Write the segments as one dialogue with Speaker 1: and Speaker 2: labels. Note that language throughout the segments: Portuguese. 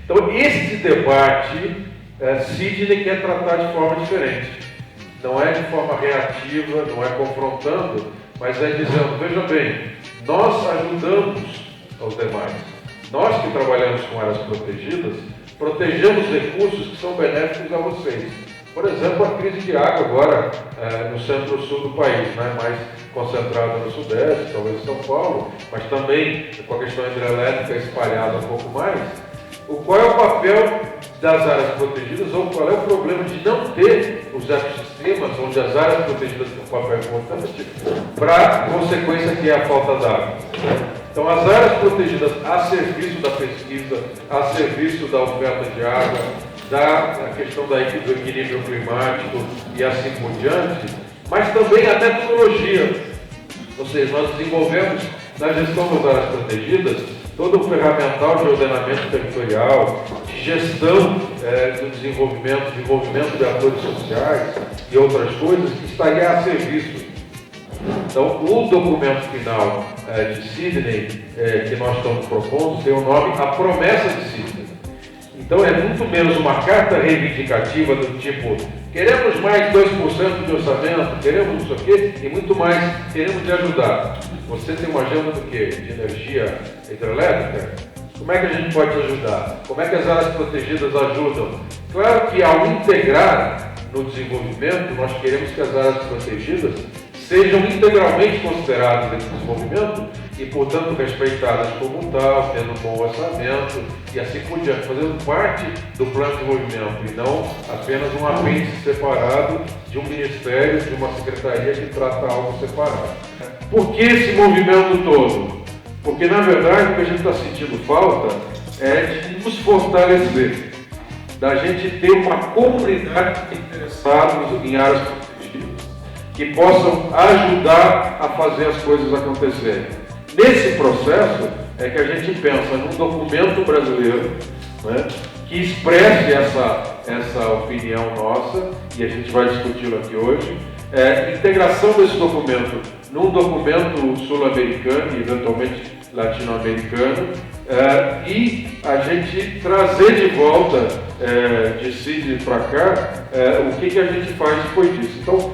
Speaker 1: Então, esse debate, Sidney quer tratar de forma diferente. Não é de forma reativa, não é confrontando, mas é dizendo, veja bem, nós ajudamos os demais. Nós que trabalhamos com áreas protegidas, protegemos recursos que são benéficos a vocês. Por exemplo, a crise de água agora no centro-sul do país, né? Mais concentrada no sudeste, talvez em São Paulo, mas também com a questão hidrelétrica espalhada um pouco mais. Qual é o papel das áreas protegidas ou qual é o problema de não ter os ecossistemas onde as áreas protegidas têm um papel importante para a consequência que é a falta d'água. Então, as áreas protegidas a serviço da pesquisa, a serviço da oferta de água, da questão do equilíbrio climático e assim por diante, mas também a metodologia. Ou seja, nós desenvolvemos na gestão das áreas protegidas todo o ferramental de ordenamento territorial, de gestão do desenvolvimento de atores sociais e outras coisas que estaria a serviço. Então, o documento final de Sidney, que nós estamos propondo, tem o nome A Promessa de Sidney. Então, é muito menos uma carta reivindicativa do tipo, queremos mais 2% de orçamento, queremos não sei o quê, e muito mais, queremos te ajudar. Você tem uma agenda do quê? De energia hidrelétrica? Como é que a gente pode te ajudar? Como é que as áreas protegidas ajudam? Claro que ao integrar no desenvolvimento, nós queremos que as áreas protegidas sejam integralmente consideradas nesse desenvolvimento e, portanto, respeitadas como tal, tendo um bom orçamento e assim por diante, fazendo parte do plano de desenvolvimento e não apenas um apêndice separado de um ministério, de uma secretaria que trata algo separado. Por que esse movimento todo? Porque, na verdade, o que a gente está sentindo falta é de nos fortalecer, da gente ter uma comunidade interessada em áreas protegidas, que possam ajudar a fazer as coisas acontecerem. Nesse processo é que a gente pensa num documento brasileiro, né, que expresse essa opinião nossa, e a gente vai discuti-lo aqui hoje, integração desse documento num documento sul-americano e eventualmente latino-americano, e a gente trazer de volta de Sidney para cá o que a gente faz depois disso. Então,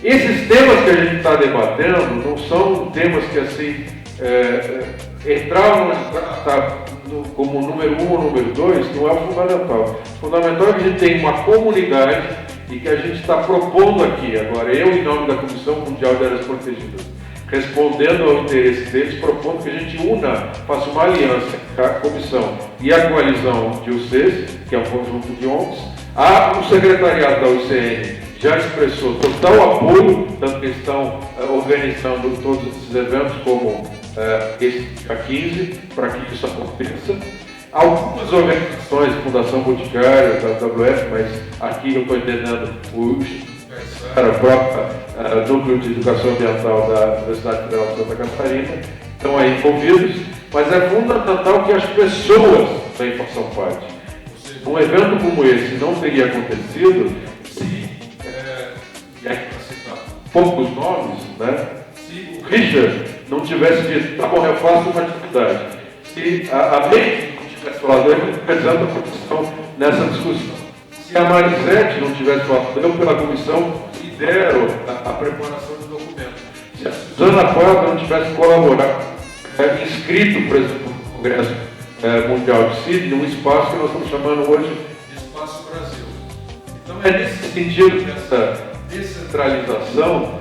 Speaker 1: esses temas que a gente está debatendo não são temas que assim entrar como número 1 ou número 2 não é o fundamental. O fundamental é que a gente tem uma comunidade e que a gente está propondo aqui, agora eu em nome da Comissão Mundial de Áreas Protegidas, respondendo ao interesse deles, propondo que a gente faça uma aliança com a Comissão e a Coalizão de UCs, que é um conjunto de ONGs, o Secretariado da UCN já expressou total apoio, tanto que estão organizando todos esses eventos como esse dia 15, para que isso aconteça. Algumas organizações, Fundação Boticária, WWF, mas aqui eu estou entendendo o próprio Núcleo de Educação Ambiental da Universidade Federal de Santa Catarina, estão aí envolvidos, mas é fundamental que as pessoas também façam parte. Um evento como esse não teria acontecido se, e aqui para citar poucos nomes, né, se o Richard não tivesse dito, tá bom, eu faço uma atividade, se a May não tivesse falado, eu represento a comissão nessa discussão. Se a Marisete não tivesse falado, eu pela comissão lidero a preparação do documento. Se a Suzana Prata não tivesse colaborado, inscrito, por exemplo, no Congresso Mundial de Sidney, um espaço que nós estamos chamando hoje de Espaço Brasil. Então é nesse sentido, dessa descentralização,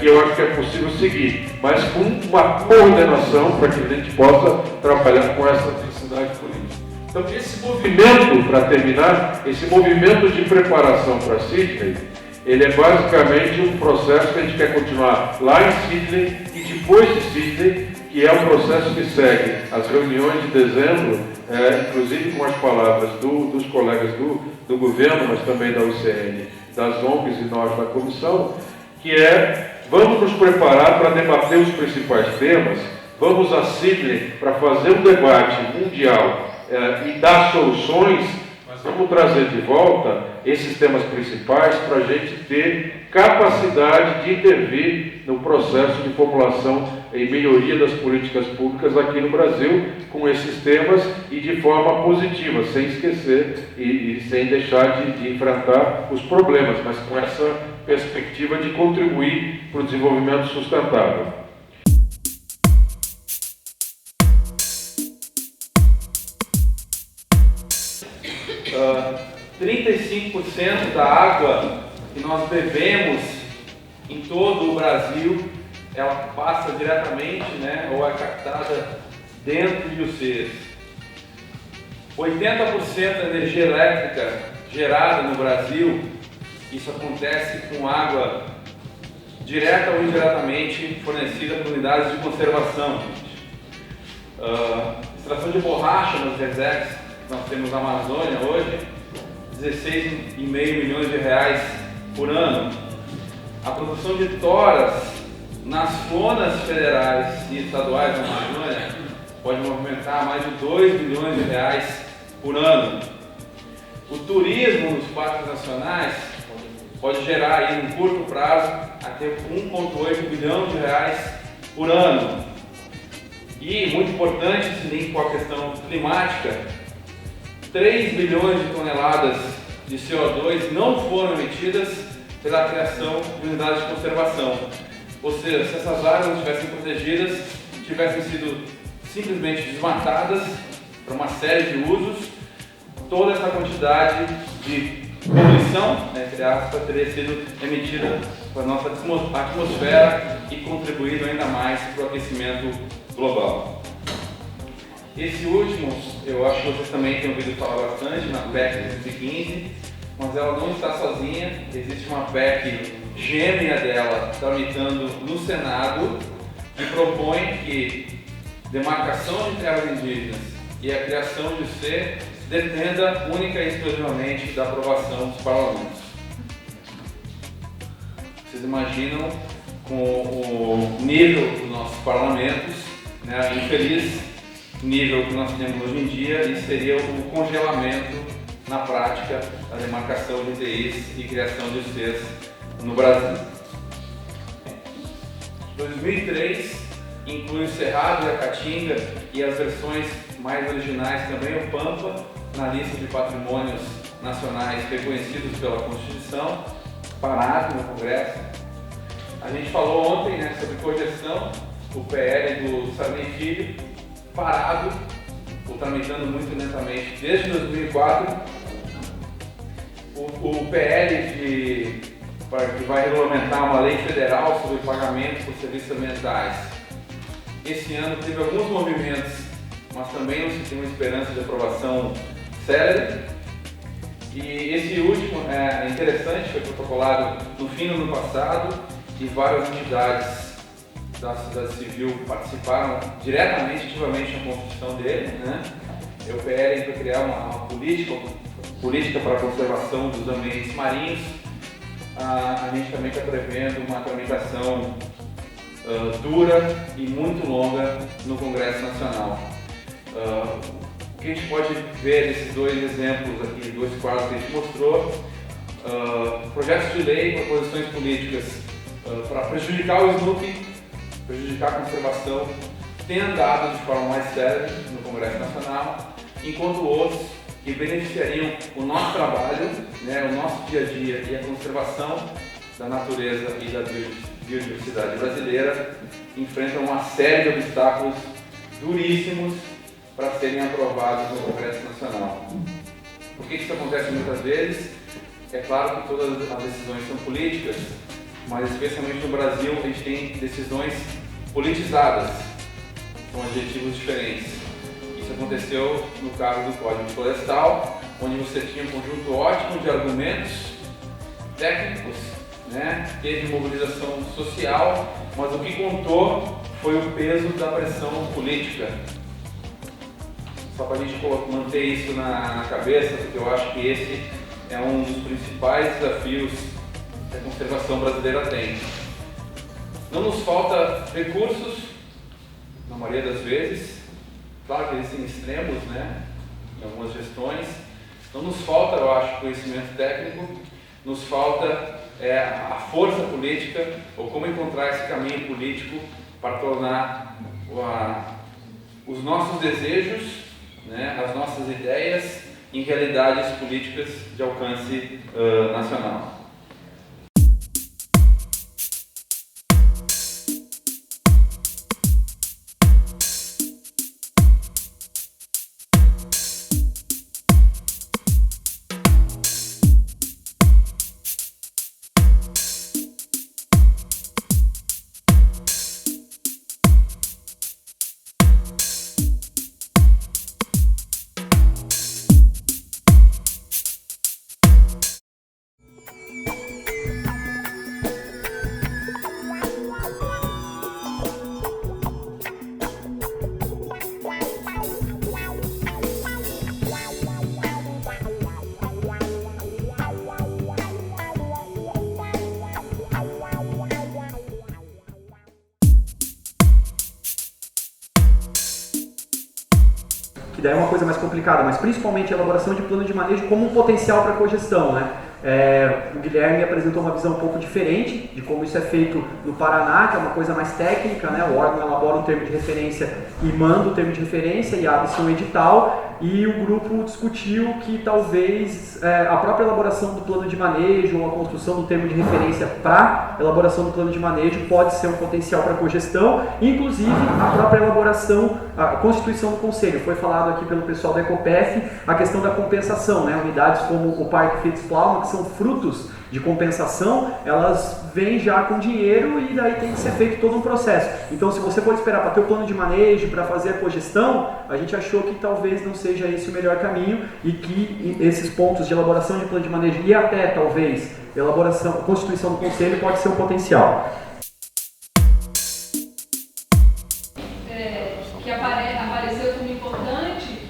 Speaker 1: que eu acho que é possível seguir, mas com uma coordenação para que a gente possa trabalhar com essa densidade política. Então, esse movimento, para terminar, esse movimento de preparação para Sidney, ele é basicamente um processo que a gente quer continuar lá em Sidney e depois de Sidney, que é um processo que segue as reuniões de dezembro, inclusive com as palavras dos colegas do governo, mas também da UCN, das ONGs e nós da comissão, que vamos nos preparar para debater os principais temas, vamos a Sidney para fazer um debate mundial e dar soluções, mas vamos trazer de volta esses temas principais para a gente ter capacidade de intervir no processo de formulação e melhoria das políticas públicas aqui no Brasil, com esses temas e de forma positiva, sem esquecer e sem deixar de enfrentar os problemas, mas com essa perspectiva de contribuir para o desenvolvimento sustentável.
Speaker 2: Uh, 35% da água que nós bebemos em todo o Brasil, ela passa diretamente, né, ou é captada dentro de vocês. 80% da energia elétrica gerada no Brasil, isso acontece com água direta ou indiretamente fornecida por unidades de conservação. Extração de borracha nos reservas que nós temos na Amazônia hoje, 16,5 milhões de reais por ano. A produção de toras nas zonas federais e estaduais da Amazônia pode movimentar mais de 2 milhões de reais por ano. O turismo nos parques nacionais pode gerar aí, em curto prazo, até 1,8 bilhão de reais por ano. E, muito importante, esse link com a questão climática, 3 bilhões de toneladas de CO2 não foram emitidas pela criação de unidades de conservação. Ou seja, se essas áreas não estivessem protegidas, tivessem sido simplesmente desmatadas para uma série de usos, toda essa quantidade de poluição, entre aspas, teria sido emitida para a nossa atmosfera e contribuído ainda mais para o aquecimento global. Esse último, eu acho que vocês também têm ouvido falar bastante, na PEC 215, mas ela não está sozinha, existe uma PEC gêmea dela tramitando no Senado, que propõe que demarcação de terras indígenas e a criação de C dependa única e exclusivamente da aprovação dos parlamentos. Vocês imaginam com o nível dos nossos parlamentos, né, infeliz nível que nós temos hoje em dia, e seria o congelamento na prática da demarcação de TIs e criação de Cs no Brasil. 2003 inclui o Cerrado e a Caatinga e as versões mais originais também, o Pampa, na lista de patrimônios nacionais reconhecidos pela Constituição, parado no Congresso. A gente falou ontem, né, sobre cogestão, o PL do Sarney Filho, parado, ou tramitando muito lentamente desde 2004. O PL que vai regulamentar uma lei federal sobre pagamento por serviços ambientais. Esse ano teve alguns movimentos, mas também não se tem uma esperança de aprovação célere. E esse último é interessante, foi protocolado no fim do ano passado e várias entidades da sociedade civil participaram diretamente, ativamente na construção dele, né? O PL para criar uma política para a conservação dos ambientes marinhos. A gente também está prevendo uma tramitação dura e muito longa no Congresso Nacional. O que a gente pode ver nesses dois exemplos aqui, dois quadros que a gente mostrou, projetos de lei, proposições políticas para prejudicar o SNUP, prejudicar a conservação, têm andado de forma mais séria no Congresso Nacional, enquanto outros que beneficiariam o nosso trabalho, né, o nosso dia a dia e a conservação da natureza e da biodiversidade brasileira enfrentam uma série de obstáculos duríssimos para serem aprovados no Congresso Nacional. Por que isso acontece muitas vezes? É claro que todas as decisões são políticas, mas especialmente no Brasil a gente tem decisões politizadas, com adjetivos diferentes. Isso aconteceu no caso do Código Florestal, onde você tinha um conjunto ótimo de argumentos técnicos, né? Teve mobilização social, mas o que contou foi o peso da pressão política. Só para a gente manter isso na cabeça, porque eu acho que esse é um dos principais desafios que a conservação brasileira tem. Não nos falta recursos, na maioria das vezes, claro que existem extremos, né, em algumas gestões. Não nos falta, eu acho, conhecimento técnico, nos falta a força política, ou como encontrar esse caminho político para tornar os nossos desejos, né, as nossas ideias, em realidades políticas de alcance nacional.
Speaker 3: Que daí é uma coisa mais complicada, mas principalmente a elaboração de plano de manejo como um potencial para a cogestão, né? O Guilherme apresentou uma visão um pouco diferente de como isso é feito no Paraná, que é uma coisa mais técnica, né? O órgão elabora um termo de referência e manda o termo de referência e abre-se um edital, e o grupo discutiu que talvez a própria elaboração do plano de manejo ou a construção do termo de referência para elaboração do plano de manejo pode ser um potencial para a cogestão, inclusive a própria elaboração, a constituição do conselho. Foi falado aqui pelo pessoal da Ecopef a questão da compensação, né? Unidades como o Parque Fritz Plauma, que são frutos de compensação, elas vêm já com dinheiro e daí tem que ser feito todo um processo. Então, se você for esperar para ter o plano de manejo, para fazer a cogestão, a gente achou que talvez não seja esse o melhor caminho e que esses pontos de elaboração de plano de manejo e até talvez elaboração, constituição do conselho pode ser um potencial.
Speaker 4: Que apareceu como importante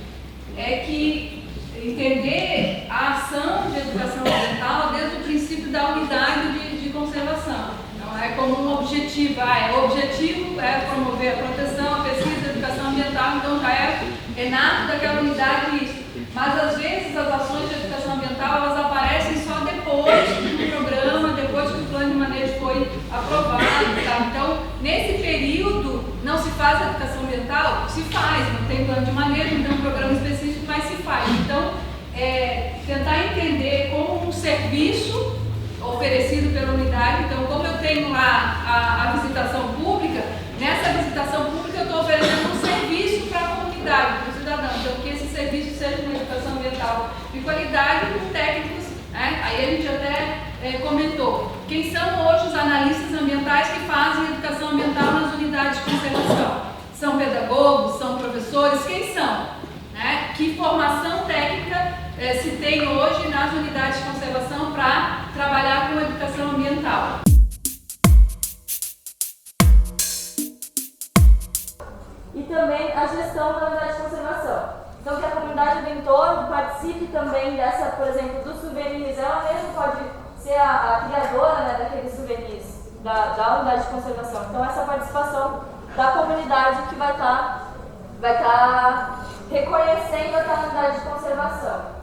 Speaker 4: é que entender a ação de educação ambiental desde o princípio da unidade de conservação. Não é como um objetivo, o objetivo é promover a proteção, a pesquisa, a educação ambiental, então já é nato daquela unidade isso. Mas às vezes as ações de educação ambiental elas aparecem só depois do programa, depois que o plano de manejo foi aprovado. Tá? Então, nesse período, não se faz a educação ambiental? Se faz, não tem plano de manejo, não tem um programa específico, mas se faz. Então, tentar entender como um serviço oferecido pela unidade. Então, como eu tenho lá a visitação pública, nessa visitação pública eu estou oferecendo um serviço para a comunidade, para o cidadão. Então, que esse serviço seja uma educação ambiental de qualidade com técnicos, né? Aí a gente até comentou. Quem são hoje os analistas ambientais que fazem educação ambiental nas unidades de conservação? São pedagogos, são professores, quem são? Né? Que formação técnica se tem hoje nas unidades de conservação para trabalhar com educação ambiental?
Speaker 5: E também a gestão da unidade de conservação. Então, que a comunidade do entorno participe também dessa, por exemplo, dos souvenirs. Ela mesma pode ser a criadora, né, daqueles souvenirs da unidade de conservação. Então, essa participação da comunidade que vai estar reconhecendo aquela unidade de conservação.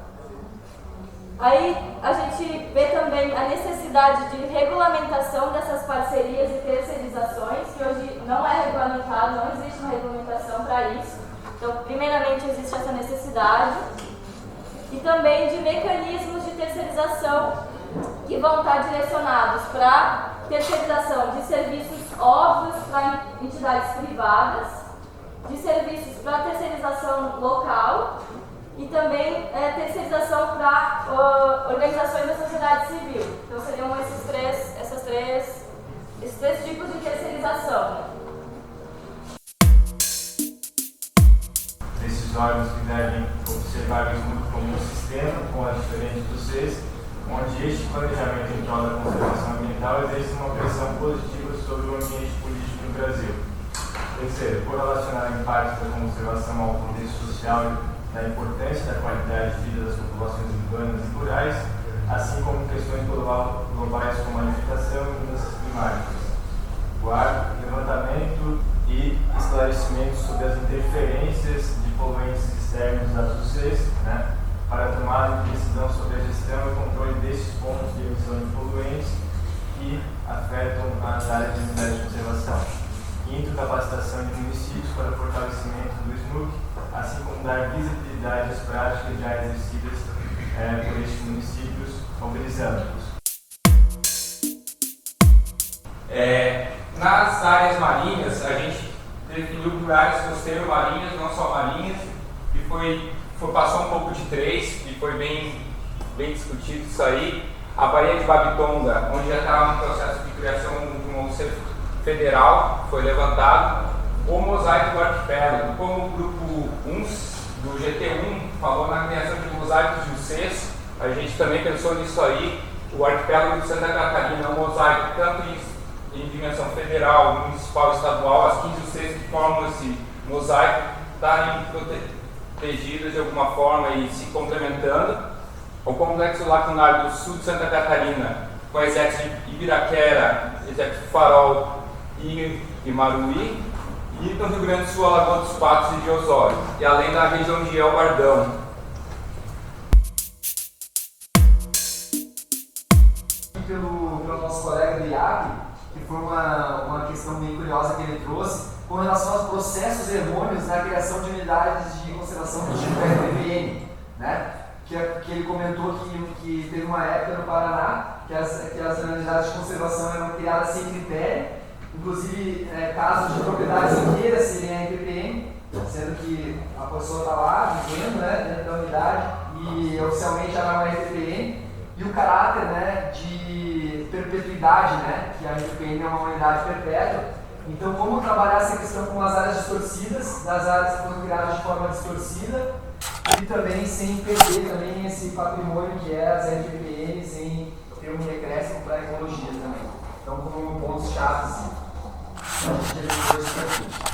Speaker 5: Aí a gente vê também a necessidade de regulamentação dessas parcerias e terceirizações, que hoje não é regulamentado, não existe uma regulamentação para isso. Então, primeiramente, existe essa necessidade. E também de mecanismos de terceirização que vão estar direcionados para terceirização de serviços óbvios para entidades privadas, de serviços para terceirização local e também terceirização para organizações da sociedade civil. Então seriam esses três tipos de terceirização.
Speaker 6: Esses órgãos que devem observar junto como um sistema com as diferentes do SES, onde este planejamento em prol da conservação ambiental exerce uma pressão positiva sobre o ambiente político no Brasil. Terceiro, correlacionar impactos da conservação ao contexto social e da importância da qualidade de vida das populações urbanas e rurais, assim como questões globais como alimentação e mudanças climáticas. Quarto, levantamento e esclarecimento sobre as interferências de poluentes externos das UCs, para a tomada de decisão sobre a gestão e controle desses pontos de emissão de poluentes que afetam as áreas de unidade de conservação. Quinto, capacitação de municípios para o fortalecimento do SNUC, assim como dar visibilidade às práticas já exercidas por estes municípios, mobilizando-os.
Speaker 7: Nas áreas marinhas, a gente definiu por áreas costeiro-marinhas, não só marinhas, e passou um pouco de 3, e foi bem discutido isso aí. A Baía de Babitonga, onde já estava no processo de criação de um conselho federal, foi levantado. O mosaico do arquipélago, como o grupo 1 do GT1 falou na criação de mosaicos de UCs, a gente também pensou nisso aí. O arquipélago de Santa Catarina é um mosaico tanto em dimensão federal, municipal, estadual, as 15 UCs que formam esse mosaico estarem protegidas de alguma forma e se complementando. O complexo lacunar do sul de Santa Catarina, com a exército de Ibiraquera, exército Farol e Maruí, e no Rio Grande do Sul, a Lagoa dos Patos e de Osório, e além da região de El Bardão.
Speaker 8: Pelo nosso colega do IAP, que foi uma questão bem curiosa que ele trouxe, com relação aos processos errôneos na criação de unidades de conservação do tipo RPPN, né? Que ele comentou que teve uma época no Paraná que as unidades de conservação eram criadas sem critério, inclusive casos de propriedades inteiras serem RPPN, sendo que a pessoa está lá vivendo, né, dentro da unidade e oficialmente ela é uma RPPN, e o caráter, né, de perpetuidade, né, que a RPPN é uma unidade perpétua. Então, como trabalhar essa questão com as áreas distorcidas, das áreas que foram criadas de forma distorcida, e também sem perder também esse patrimônio que é as RPPNs em termo decréscimo para a ecologia também. Então, como pontos chaves, a gente teve dois perfis.